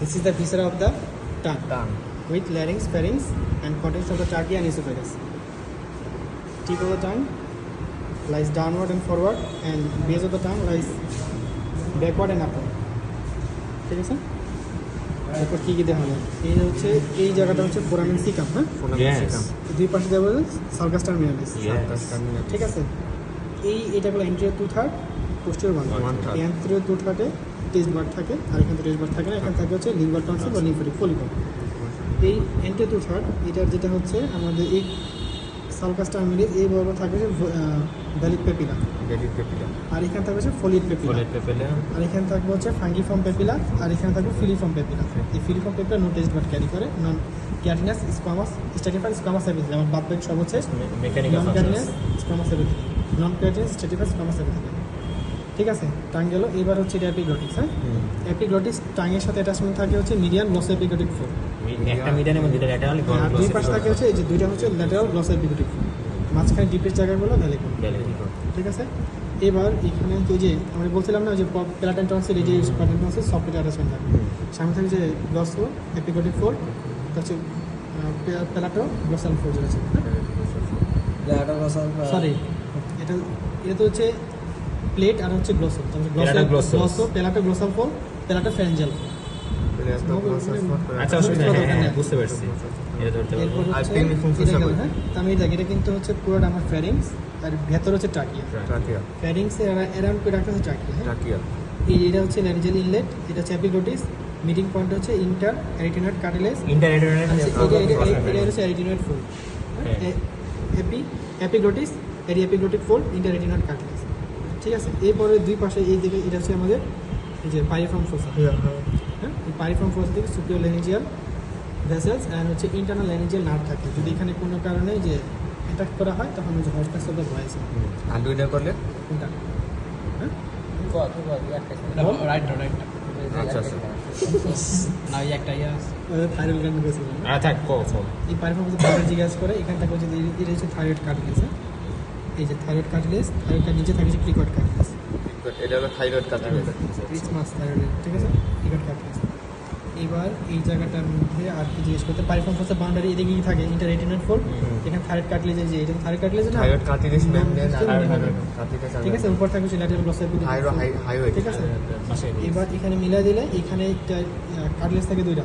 This is the viscera of the tongue. Tongue. With larynx, pharynx, and contents of the trachea and esophagus. Tip of the tongue lies downward and forward, and base of the tongue lies backward and upward. ঠিক আছে? এরপর কী কী দেওয়া হবে? এই হচ্ছে এই জায়গাটা হচ্ছে ফোরামেন সিকাম, হ্যাঁ? দুই পাশে দেওয়া হচ্ছে সালকাস টার্মিনালিস। ঠিক আছে? এটাগুলো anterior two third, posterior one third. Anterior two থার্ডে টেস্ট বার থাকে, আর এখানে টেস্ট বার থাকে না, এখানে থাকে হচ্ছে লিঙ্গুয়াল টনসিল বা লিম্ফেটিক ফলিকল। এই এন্টেরিয়র টু থার্ড এটার যেটা হচ্ছে আমাদের এই সালকাস টার্মিনালিস এই বর্গ থাকে যে ভ্যালিড পেপিলা, আর এখানে থাকবে হচ্ছে ফোলিয়েট পেপিলা, আর এখানে থাকবে হচ্ছে ফাঙ্গিফর্ম পেপিলা, আর এখানে থাকবে ফিলিফর্ম পেপিলা। এই filiform papilla no taste but carry করে নন ক্যাটিনাস স্কোয়ামাস স্ট্র্যাটিফাইড স্কোয়ামাস এপিথেলিয়াম। আমার বাদ বাকি সব হচ্ছে নন ক্যাটিনাস স্কোয়ামাস এপিথেলিয়াম, নন ক্যাটিনাস স্ট্র্যাটিফাইড স্কোয়ামাস এপিথেলিয়াম। ঠিক আছে, টাং গেল। এবার হচ্ছে এটা এপিগ্লটিস। হ্যাঁ, এপিগ্লটিস টাঙের সাথে অ্যাটাচমেন্ট থাকে হচ্ছে মিডিয়ান গ্লস এপিগ্লটিক ফোর। একটা মিডিয়ান এবং দুটো ল্যাটারাল, আর দুই পাশে থাকে হচ্ছে এই যে দুইটা হচ্ছে ল্যাটারাল গ্লস এপিগ্লটিক ফোর, মাঝখানে ডিপের জায়গাগুলো ভ্যালিকল। ঠিক আছে, এবার এখানে ওই যে আমরা বলছিলাম না যে প্যালাটাইন টনসিল, এই যে প্যালাটাইন টনসিল সফট অ্যাটাচমেন্ট থাকে, সামনে থাকে যে গ্লসো এপিগ্লটিক ফোর, হচ্ছে প্যালাটো গ্লসাল ফোর যেটা আছে। সরি, এটা তো হচ্ছে প্লেট আর হচ্ছে glosso, glosso palato glossal fold, palato pharyngeal fold. আচ্ছা, বুঝতে পারছি। এটা কিন্তু হচ্ছে পুরোটা আমার ফ্যারিংস, আর ভেতর হচ্ছে ট্রাকিয়া। ফ্যারিংস এরাউন্ড করে রাখতে হচ্ছে ট্রাকিয়া। এটা হচ্ছে ল্যারিঞ্জিয়াল ইনলেট, এটা হচ্ছে এপিগ্লটিস, মিটিং পয়েন্ট হচ্ছে ইন্টার অ্যারিটিনয়েড কার্টিলেজ, এটা হচ্ছে arytenoid fold. Epiglottis, epiglottic fold, inter arytenoid cartilage. ঠিক আছে, এরপরে দুই পাশে এই দিকে এটা হচ্ছে আমাদের এই যে পাইরিফর্ম ফোসা। হ্যাঁ, এই পাইরিফর্ম ফোসা থেকে সুপিরিয়র ল্যারিঞ্জিয়াল ভেসেলস অ্যান্ড হচ্ছে ইন্টারনাল ল্যারিঞ্জিয়াল নার্ভ থাকে। যদি এখানে কোনো কারণে যে অ্যাটাক করা হয় তখন হচ্ছে হর্সনেস অফ দ্য ভয়েস। আর দুইটা করলে কোনটা? হ্যাঁ, আচ্ছা আচ্ছা, না এই একটা থাইরয়েড গ্ল্যান্ড গেছিলাম। থাক এই পাইরিফর্ম ফোসা বাইরে জিজ্ঞাসা করে, এখানে থাকে হচ্ছে এটা হচ্ছে থাইরয়েড কার্টিলেজ। এই যে থাইরয়েড কার্টিলেজ, থাইরয়েডটার নিচে থাকে হচ্ছে ক্রিকয়েড কার্টিলেজ। এটা হলো থাইরয়েড কার্টিলেজ, ক্রিসমাস থাইরয়েড। ঠিক আছে, ক্রিকয়েড কার্টিলেজ। এবার এই জায়গাটার মধ্যে আর কি জিজ্ঞেস করতে, পাইরিফর্ম ফোসা বাউন্ডারি এদিকে কি থাকে? Inter retinal fold. এখানে থাইরয়েড কার্টিলেজ, যে এটা থাইরয়েড কার্টিলেজ না, থাইরয়েড কার্টিলেজ মেমব্রেন ঠিক আছে, উপর থাকে হচ্ছে ল্যাটেরাল গ্লসাল হাইওয়ে। ঠিক আছে, এবার এখানে মিলাই দিলে এখানে একটা কার্টিলেজ থাকে দুইটা,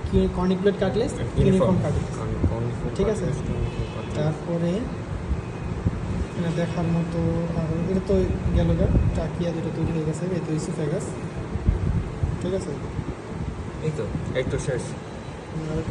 কি কর্নিকুলেট কার্টিলেজ, ইউনিফর্ম কার্টিলেজ। ঠিক আছে, তারপরে এখানে দেখার মতো আর এটা তো গেল গা ট্রাকিয়া যেটা তৈরি হয়ে গেছে, এই তো ইসোফেগাস। ঠিক আছে, এই তো শেষ।